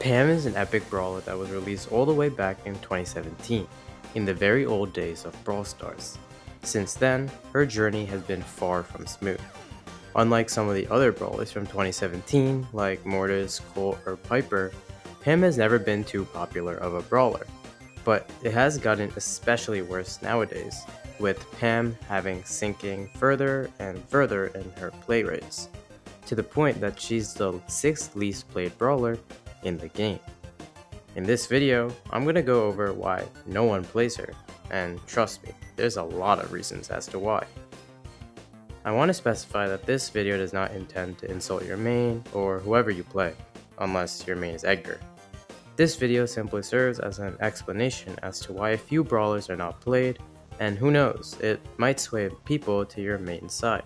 Pam is an epic brawler that was released all the way back in 2017, in the very old days of Brawl Stars. Since then, her journey has been far from smooth. Unlike some of the other brawlers from 2017, like Mortis, Colt, or Piper, Pam has never been too popular of a brawler. But it has gotten especially worse nowadays, with Pam sinking further and further in her play rates, to the point that she's the 6th least played brawler in the game. In this video, I'm gonna go over why no one plays her, and trust me, there's a lot of reasons as to why. I want to specify that this video does not intend to insult your main or whoever you play, unless your main is Edgar. This video simply serves as an explanation as to why a few brawlers are not played, and who knows, it might sway people to your main side.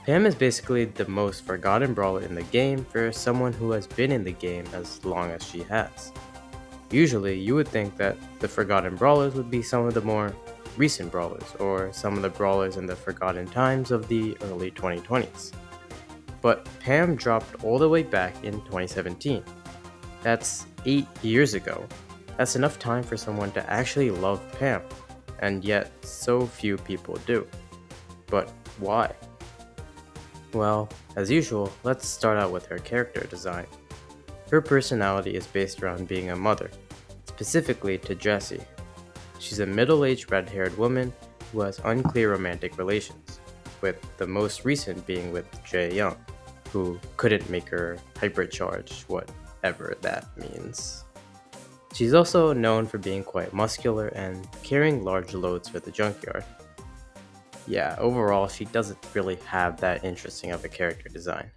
Pam is basically the most forgotten brawler in the game for someone who has been in the game as long as she has. Usually, you would think that the forgotten brawlers would be some of the more recent brawlers, or some of the brawlers in the forgotten times of the early 2020s. But Pam dropped all the way back in 2017. That's 8 years ago. That's enough time for someone to actually love Pam, and yet so few people do. But why? Well, as usual, let's start out with her character design. Her personality is based around being a mother, specifically to Jessie. She's a middle-aged red-haired woman who has unclear romantic relations, with the most recent being with Jae Young, who couldn't make her hypercharge, whatever that means. She's also known for being quite muscular and carrying large loads for the junkyard. Yeah, overall, she doesn't really have that interesting of a character design.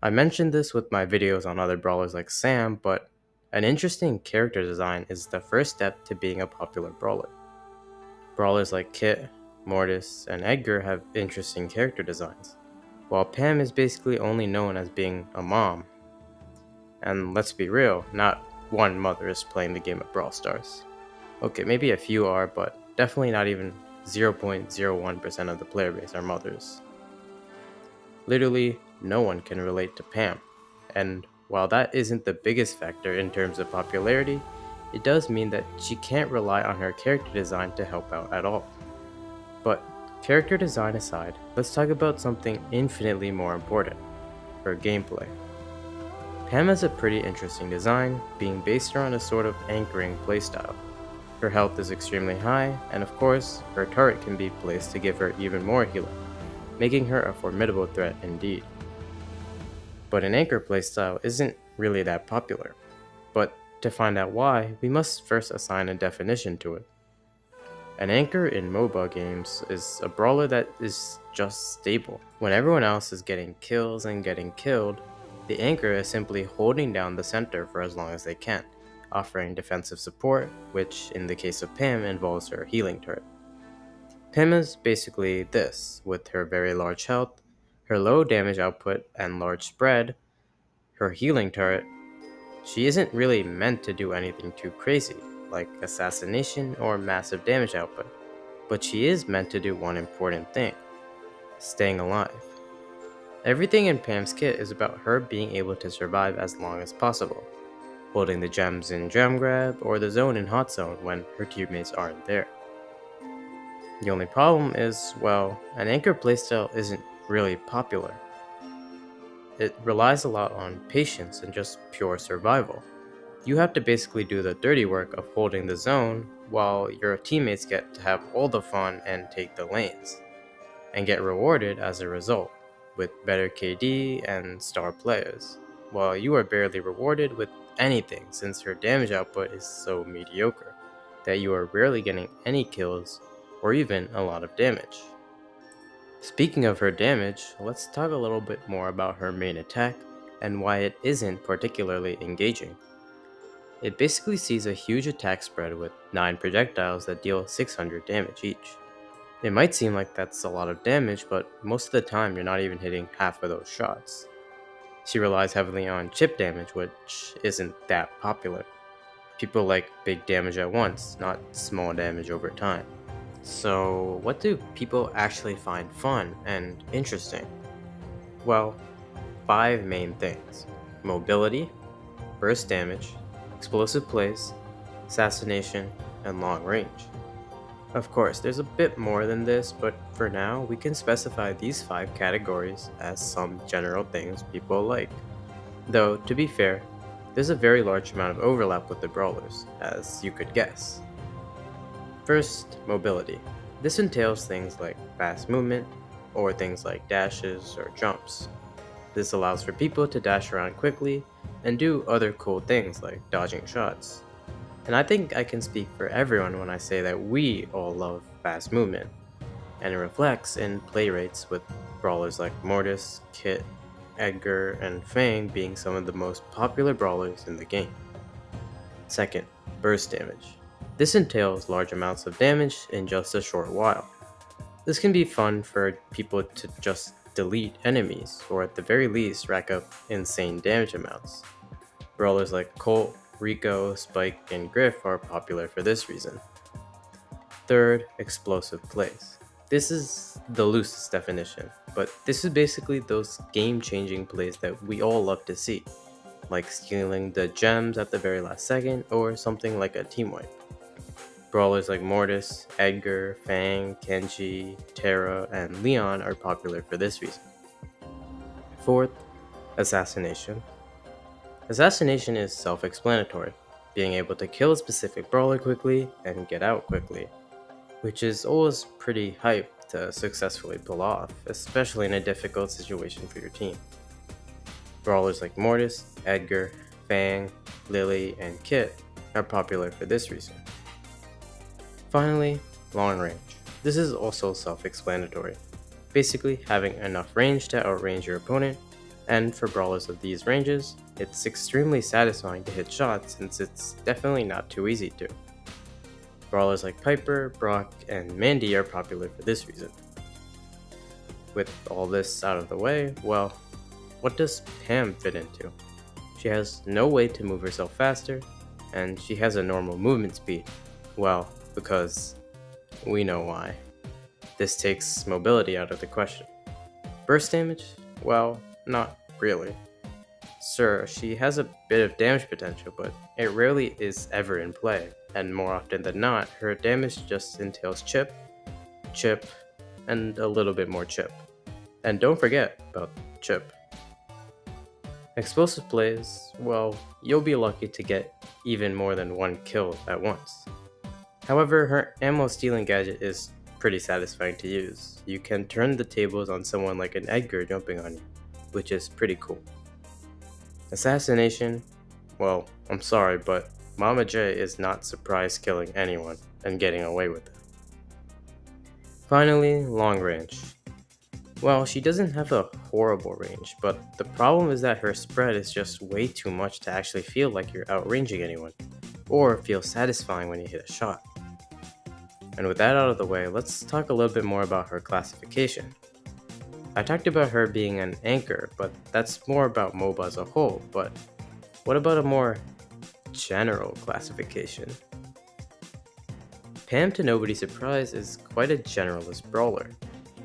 I mentioned this with my videos on other brawlers like Sam, but an interesting character design is the first step to being a popular brawler. Brawlers like Kit, Mortis, and Edgar have interesting character designs, while Pam is basically only known as being a mom. And let's be real, not one mother is playing the game of Brawl Stars. Okay, maybe a few are, but definitely not even 0.01% of the player base are mothers. Literally, no one can relate to Pam, and while that isn't the biggest factor in terms of popularity, it does mean that she can't rely on her character design to help out at all. But character design aside, let's talk about something infinitely more important, her gameplay. Pam has a pretty interesting design, being based around a sort of anchoring playstyle. Her health is extremely high, and of course, her turret can be placed to give her even more healing, making her a formidable threat indeed. But an anchor playstyle isn't really that popular, but to find out why, we must first assign a definition to it. An anchor in MOBA games is a brawler that is just stable. When everyone else is getting kills and getting killed, the anchor is simply holding down the center for as long as they can, offering defensive support, which in the case of Pam involves her healing turret. Pam is basically this, with her very large health, her low damage output and large spread, her healing turret. She isn't really meant to do anything too crazy, like assassination or massive damage output, but she is meant to do one important thing: staying alive. Everything in Pam's kit is about her being able to survive as long as possible, holding the gems in gem grab or the zone in hot zone when her teammates aren't there. The only problem is, well, an anchor playstyle isn't really popular. It relies a lot on patience and just pure survival. You have to basically do the dirty work of holding the zone while your teammates get to have all the fun and take the lanes, and get rewarded as a result, with better KD and star players, while you are barely rewarded with anything since her damage output is so mediocre that you are rarely getting any kills or even a lot of damage. Speaking of her damage, let's talk a little bit more about her main attack and why it isn't particularly engaging. It basically sees a huge attack spread with 9 projectiles that deal 600 damage each. It might seem like that's a lot of damage, but most of the time you're not even hitting half of those shots. She relies heavily on chip damage, which isn't that popular. People like big damage at once, not small damage over time. So, what do people actually find fun and interesting? Well, 5 main things: mobility, burst damage, explosive plays, assassination, and long range. Of course, there's a bit more than this, but for now, we can specify these 5 categories as some general things people like. Though, to be fair, there's a very large amount of overlap with the brawlers, as you could guess. First, mobility. This entails things like fast movement, or things like dashes or jumps. This allows for people to dash around quickly and do other cool things like dodging shots. And I think I can speak for everyone when I say that we all love fast movement, and it reflects in play rates with brawlers like Mortis, Kit, Edgar, and Fang being some of the most popular brawlers in the game. Second, burst damage. This entails large amounts of damage in just a short while. This can be fun for people to just delete enemies, or at the very least rack up insane damage amounts. Brawlers like Colt, Rico, Spike, and Griff are popular for this reason. Third, explosive plays. This is the loosest definition, but this is basically those game-changing plays that we all love to see, like stealing the gems at the very last second or something like a team wipe. Brawlers like Mortis, Edgar, Fang, Kenji, Terra, and Leon are popular for this reason. Fourth, assassination. Assassination is self-explanatory, being able to kill a specific brawler quickly and get out quickly, which is always pretty hype to successfully pull off, especially in a difficult situation for your team. Brawlers like Mortis, Edgar, Fang, Lily, and Kit are popular for this reason. Finally, long range. This is also self-explanatory, basically having enough range to outrange your opponent, and for brawlers of these ranges, it's extremely satisfying to hit shots since it's definitely not too easy to. Brawlers like Piper, Brock, and Mandy are popular for this reason. With all this out of the way, well, what does Pam fit into? She has no way to move herself faster, and she has a normal movement speed. Well, because we know why. This takes mobility out of the question. Burst damage? Well, not really. Sure, she has a bit of damage potential, but it rarely is ever in play, and more often than not, her damage just entails chip, and a little bit more chip. And don't forget about chip. Explosive plays, well, you'll be lucky to get even more than one kill at once. However, her ammo stealing gadget is pretty satisfying to use. You can turn the tables on someone like an Edgar jumping on you, which is pretty cool. Assassination, well, I'm sorry, but Mama J is not surprise killing anyone and getting away with it. Finally, long range. Well, she doesn't have a horrible range, but the problem is that her spread is just way too much to actually feel like you're outranging anyone, or feel satisfying when you hit a shot. And with that out of the way, let's talk a little bit more about her classification. I talked about her being an anchor, but that's more about MOBA as a whole, but what about a more general classification? Pam, to nobody's surprise, is quite a generalist brawler.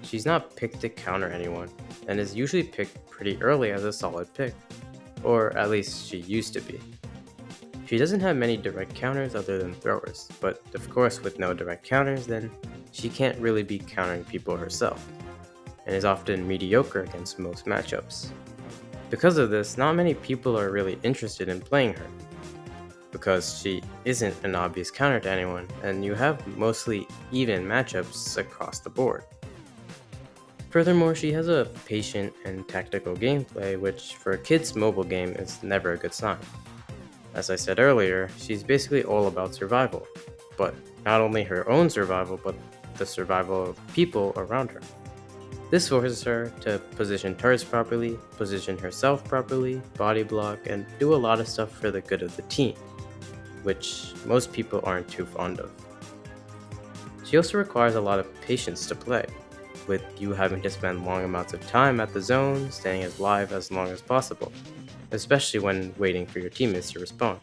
She's not picked to counter anyone, and is usually picked pretty early as a solid pick, or at least she used to be. She doesn't have many direct counters other than throwers, but of course with no direct counters then she can't really be countering people herself, and is often mediocre against most matchups. Because of this, not many people are really interested in playing her, because she isn't an obvious counter to anyone, and you have mostly even matchups across the board. Furthermore, she has a patient and tactical gameplay, which for a kid's mobile game is never a good sign. As I said earlier, she's basically all about survival, but not only her own survival, but the survival of people around her. This forces her to position turrets properly, position herself properly, body block, and do a lot of stuff for the good of the team, which most people aren't too fond of. She also requires a lot of patience to play, with you having to spend long amounts of time at the zone, staying as live as long as possible, especially when waiting for your teammates to respawn.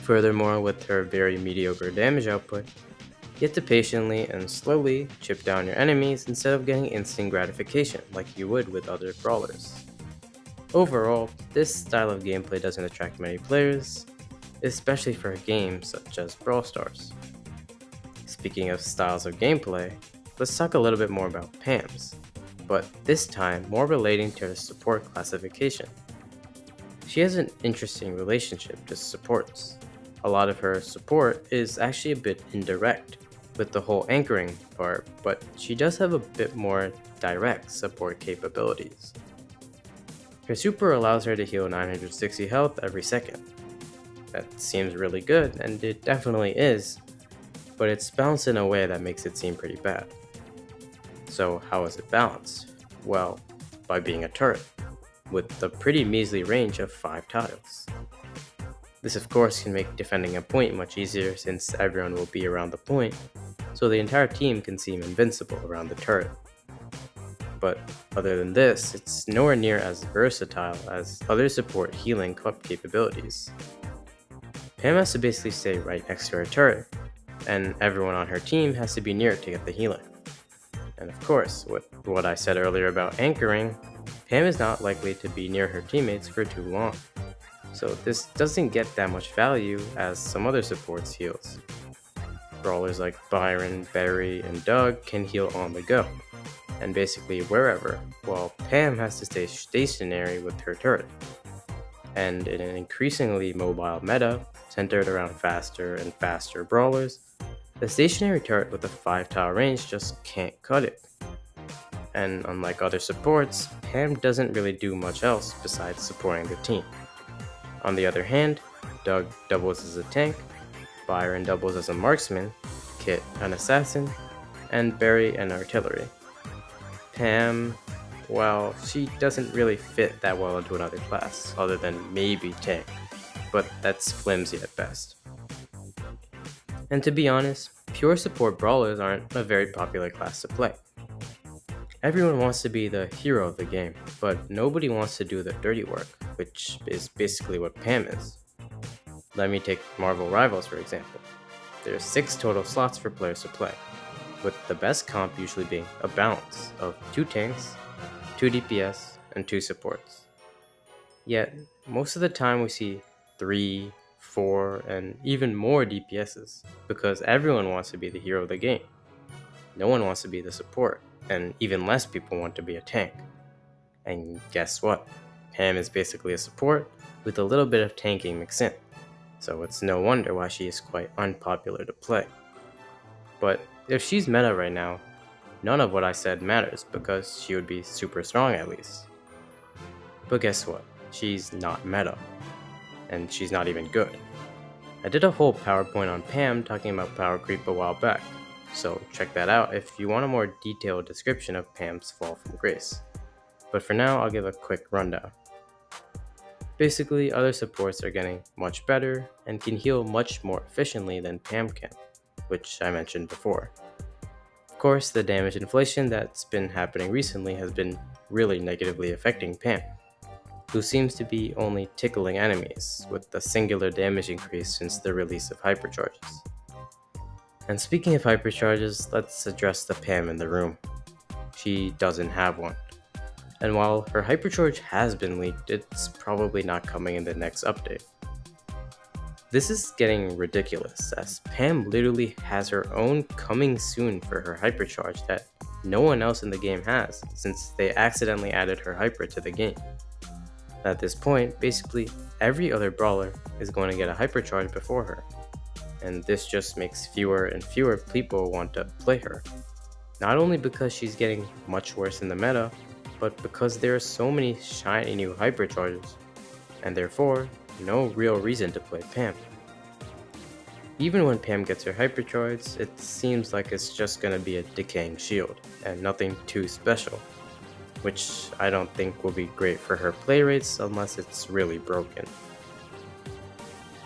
Furthermore, with her very mediocre damage output, you have to patiently and slowly chip down your enemies instead of getting instant gratification like you would with other brawlers. Overall, this style of gameplay doesn't attract many players, especially for a game such as Brawl Stars. Speaking of styles of gameplay, let's talk a little bit more about Pam's, but this time more relating to her support classification. She has an interesting relationship to supports. A lot of her support is actually a bit indirect with the whole anchoring part, but she does have a bit more direct support capabilities. Her super allows her to heal 960 health every second. That seems really good, and it definitely is, but it's balanced in a way that makes it seem pretty bad. So how is it balanced? Well, by being a turret, with a pretty measly range of 5 tiles. This of course can make defending a point much easier since everyone will be around the point, so the entire team can seem invincible around the turret. But other than this, it's nowhere near as versatile as other support healing capabilities. Pam has to basically stay right next to her turret, and everyone on her team has to be near it to get the healing. And of course, with what I said earlier about anchoring, Pam is not likely to be near her teammates for too long, so this doesn't get that much value as some other supports heals. Brawlers like Byron, Barry, and Doug can heal on the go, and basically wherever, while Pam has to stay stationary with her turret. And in an increasingly mobile meta, centered around faster and faster brawlers, the stationary turret with a 5-tile range just can't cut it. And unlike other supports, Pam doesn't really do much else besides supporting the team. On the other hand, Doug doubles as a tank, Byron doubles as a marksman, Kit an assassin, and Barry an artillery. Pam, well, she doesn't really fit that well into another class, other than maybe tank, but that's flimsy at best. And to be honest, pure support brawlers aren't a very popular class to play. Everyone wants to be the hero of the game, but nobody wants to do the dirty work, which is basically what Pam is. Let me take Marvel Rivals for example. There are 6 total slots for players to play, with the best comp usually being a balance of 2 tanks, 2 DPS, and 2 supports. Yet, most of the time we see 3, 4, and even more DPSs, because everyone wants to be the hero of the game. No one wants to be the support, and even less people want to be a tank. And guess what? Pam is basically a support with a little bit of tanking mixed in, so it's no wonder why she is quite unpopular to play. But if she's meta right now, none of what I said matters because she would be super strong at least. But guess what? She's not meta, and she's not even good. I did a whole PowerPoint on Pam talking about power creep a while back, so check that out if you want a more detailed description of Pam's fall from grace. But for now, I'll give a quick rundown. Basically, other supports are getting much better and can heal much more efficiently than Pam can, which I mentioned before. Of course, the damage inflation that's been happening recently has been really negatively affecting Pam, who seems to be only tickling enemies, with a singular damage increase since the release of hypercharges. And speaking of hypercharges, let's address the Pam in the room. She doesn't have one. And while her hypercharge has been leaked, it's probably not coming in the next update. This is getting ridiculous, as Pam literally has her own coming soon for her hypercharge that no one else in the game has, since they accidentally added her hyper to the game. At this point, basically every other brawler is going to get a hypercharge before her, and this just makes fewer and fewer people want to play her. Not only because she's getting much worse in the meta, but because there are so many shiny new hypercharges, and therefore no real reason to play Pam. Even when Pam gets her hypercharge, it seems like it's just gonna be a decaying shield, and nothing too special, which I don't think will be great for her play rates unless it's really broken.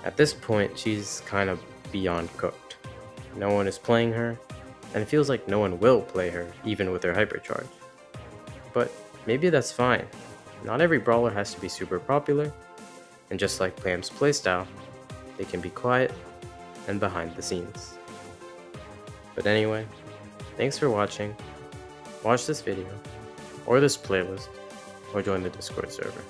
At this point, she's kind of beyond cooked. No one is playing her, and it feels like no one will play her even with her hypercharge. But maybe that's fine. Not every brawler has to be super popular, and just like Pam's playstyle, they can be quiet and behind the scenes. But anyway, thanks for watching. Watch this video, or this playlist, or join the Discord server.